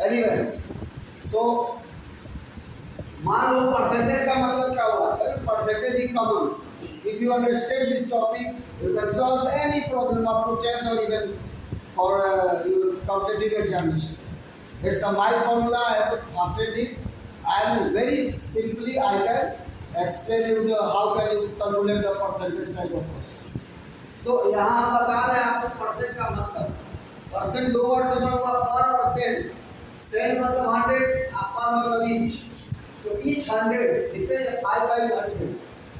Anyway, तो मान लो percentage का मतलब क्या हुआ? Percentage is common. If you understand this topic, you can solve any problem up to 10 or even for your competitive examination. It's a my formula. I have obtained it. And very simply I can explain you the how can you calculate the percentage type of question. तो यहाँ हम बता रहे हैं आपको percent का मतलब. Percent दो वर्ड से बना हुआ, पर और सेंट. सेंट मतलब 100, पर मतलब ईच. तो ईच 100 कितने? 5/100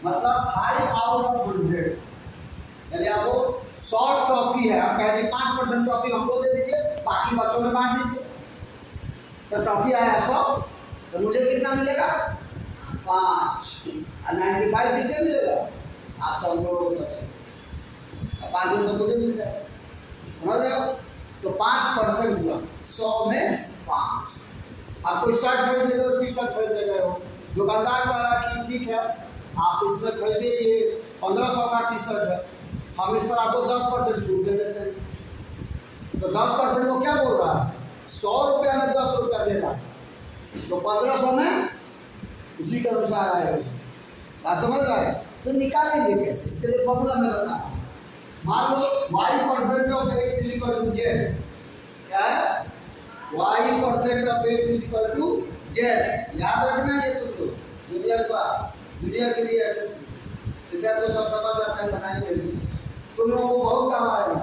मतलब 5 out of 100. यानी आपको 100 टॉफी है, आप कह दीजिए 5% टॉफी हमको दे दीजिए, बाकी बच्चों में बांट दीजिए. तो टॉफी आया 100, तो मुझे कितना मिलेगा? 5. और 95 किससे मिलेगा? आप सब लोगों को बचेगा. 5 तो मुझे मिल जाए. समझ रहे हो? तो 5% हुआ 100 में 5. आप कोई शर्ट खरीद रहे हो, टी शर्ट खरीद रहे हो, दुकानदार कह रहा है कि ठीक है आप इसमें खरीदिए, ये 1500 का टी शर्ट है, हम इस पर आपको 10% छूट दे देते हैं. तो 10% वो क्या बोल रहा है? 100 रुपया में 10 रुपया दे रहा है, तो 1500 में उसी के अनुसार आएगा. बात समझ रहा है? तो निकालेंगे कैसे? इसके लिए फॉर्मूला में बता रहा हूँ. मान लो y% of x is equal to z. क्या है? y% of x is equal to z. याद रखना ये तुम लोग जूनियर क्लास, जूनियर के लिए एसएससी सीनियर तो सब समझ जाता है, बनाएंगे भी. तुम लोगों को बहुत काम आएगा.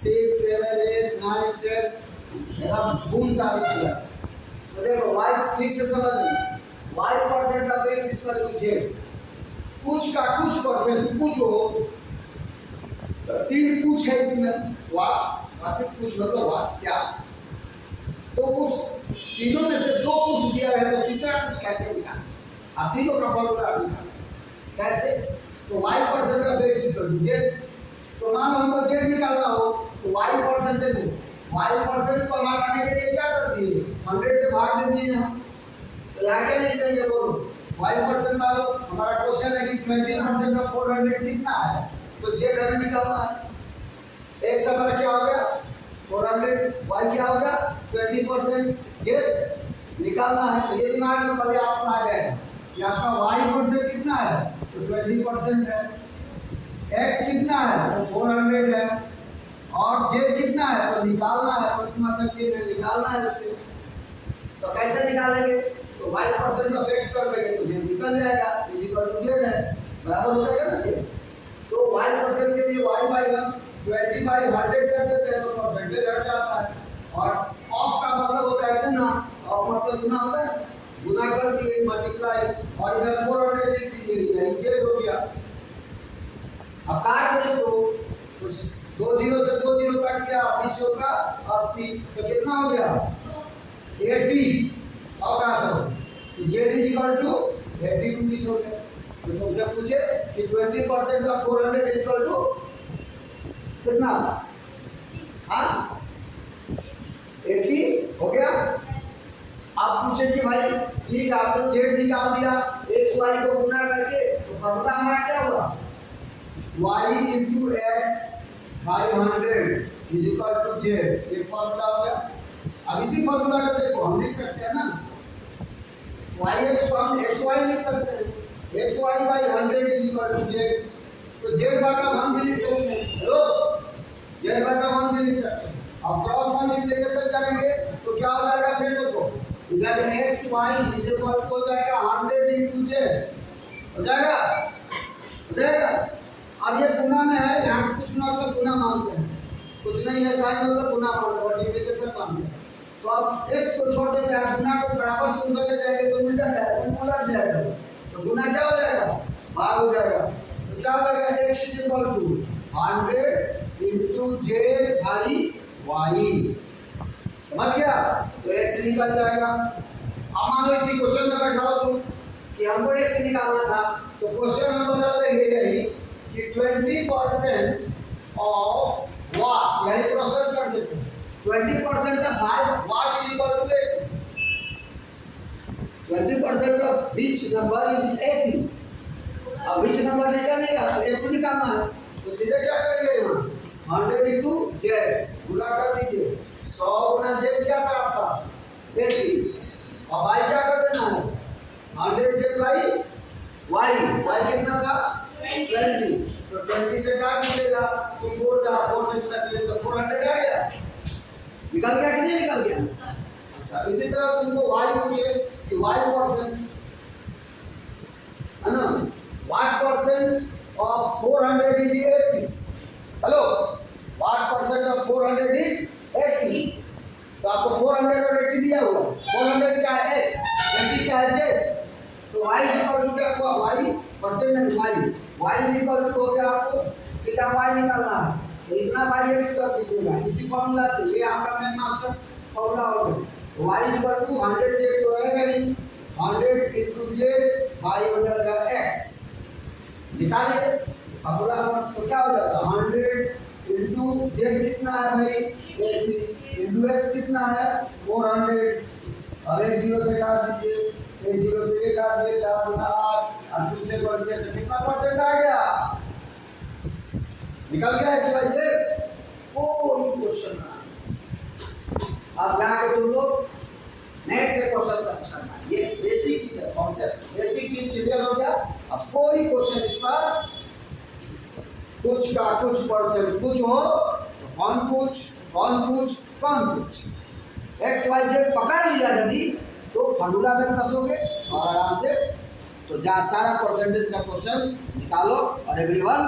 6, 7, 8, 9, 10 ऐसा बूम साबित किया. तो देखो y ठीक से समझ लेना. y% of x is equal to z. कुछ का कुछ परसेंट कुछ हो, 3 कुछ है इसमें. वाट इज कुछ मतलब वाट क्या? तो उस तीनों में से 2 कुछ दिया है, तो तीसरा कुछ कैसे निकालें? आप तीनों का फॉर्मूला आप निकालें कैसे? तो y% of x equal to z. तो मान लो हमको z निकालना हो, तो y% देखो, y% को हटाने के लिए क्या कर दिए? 100 से भाग दे दिए हम. तो यहाँ क्या लिख देंगे? बोलो y% मान लो हमारा क्वेश्चन है कि 20% ऑफ 400 कितना है, तो z हमें निकालना है. x हमारा क्या हो गया? 400. y क्या हो गया? 20%. z निकालना है. तो ये दिमाग में पहले आपको आ जाएगा कि आपका y% कितना है, तो 20% है. x कितना है, तो 400 है. और z कितना है, तो निकालना है. प्रश्नार्थक चिन्ह निकालना है उसे. तो कैसे निकालेंगे? तो y% ऑफ x कर देंगे तो z निकल जाएगा. इक्वल टू z है, बराबर हो जाएगा ना z. तो y% के लिए y बाई हम 20/100 कर देते हैं, तो परसेंटेज हट जाता है. और ऑफ का मतलब होता है गुना. ऑफ मतलब गुना होता है. गुना कर दिए, मल्टीप्लाई, और इधर 400 लिख दीजिए, यही z हो गया. अब काट दो इसको, तो 2 0 से 2 0 कट गया, 20 का 80, तो कितना हो गया? 80. और कहाँ से हो? तो z is equal to 80 unit हो गया. तो तुमसे पूछे कि 20% ऑफ 400 इज इक्वल टू कितना? हाँ 80 हो गया. आप पूछे कि भाई ठीक है आपने z निकाल दिया, x y को गुना करके, तो फॉर्मूला हमारा क्या हुआ? y into x by 100 is equal to z. एक फॉर्मूला हो गया. अब इसी फॉर्मूला को देखो हम लिख सकते हैं ना, yx को हम xy लिख सकते हैं. xy by 100 is equal to z. तो z बटा 1 भी लिख सकते हैं. हेलो, z बटा 1 भी लिख सकते हैं. अब क्रॉस मल्टीप्लिकेशन करेंगे तो क्या हो जाएगा? फिर देखो इधर x y is equal to हो जाएगा 100 इंटू z. हो जाएगा? हो जाएगा. अब ये गुना में है, यहाँ कुछ मतलब गुना मानते हैं, कुछ नहीं है साइन मतलब गुना मानते हैं, मल्टीप्लिकेशन मानते हैं. तो अब x को छोड़ देते हैं, गुना को बराबर को उधर ले जाएंगे तो उल्टा जाएगा, उलट जाएगा. तो गुना क्या हो जाएगा? भाग हो जाएगा. तो क्या हो जाएगा? x is equal to 100 into z by y. समझ गया? तो x निकल जाएगा. अब मान लो इसी क्वेश्चन में बैठा हो तुम कि हमको x निकालना था, तो क्वेश्चन हम बदल देंगे यही कि 20% ऑफ वाट, यही क्वेश्चन कर देते हैं. 20% of what is equal to 80. 20% of which number is 80. अब विच नंबर निकल गया तो x निकालना है. तो सीधे क्या करेंगे? यहाँ 100 इंटू z गुना कर दीजिए. 100 गुना निकल गया कि नहीं निकल गया? अच्छा, इसी तरह तुमको y पूछे कि y परसेंट है ना, what percent of 400 is 80? Hello, what percent of 400 is 80? तो आपको 400 और 80 दिया हुआ, 400 क्या है x, 80 क्या है z, तो y इक्वल टू क्या हुआ, y परसेंट में y इक्वल टू हो गया आपको बीटा y निकालना है, तो इतना y x कर दीजिएगा इसी फॉर्मूला से, ये आपका मेन मास्टर फॉर्मूला हो गया। y इक्वल टू 100 z तो रहेगा नहीं, 100 into z y हो जाएगा x, निकालिए फॉर्मूला तो क्या हो जाएगा 100 into z कितना है भाई 80 into x कितना है 400, अब एक जीरो से काट दीजिए, एक जीरो से ये काट दिए 4 गुना 8 और 2 से बढ़ गया तो कितना परसेंट आ गया, निकल गया x y z, कोई क्वेश्चन ना। अब जाके तुम लोग नेट से क्वेश्चन सर्च करना, ये बेसिक चीज है, कॉन्सेप्ट बेसिक चीज क्लियर हो गया। अब कोई क्वेश्चन इस पर कुछ का कुछ परसेंट कुछ हो तो कौन पूछ एक्स वाई जेड पकड़ लिया यदि तो फॉर्मूला में कसोगे और आराम से तो जहाँ सारा परसेंटेज का क्वेश्चन निकालो और एवरीवन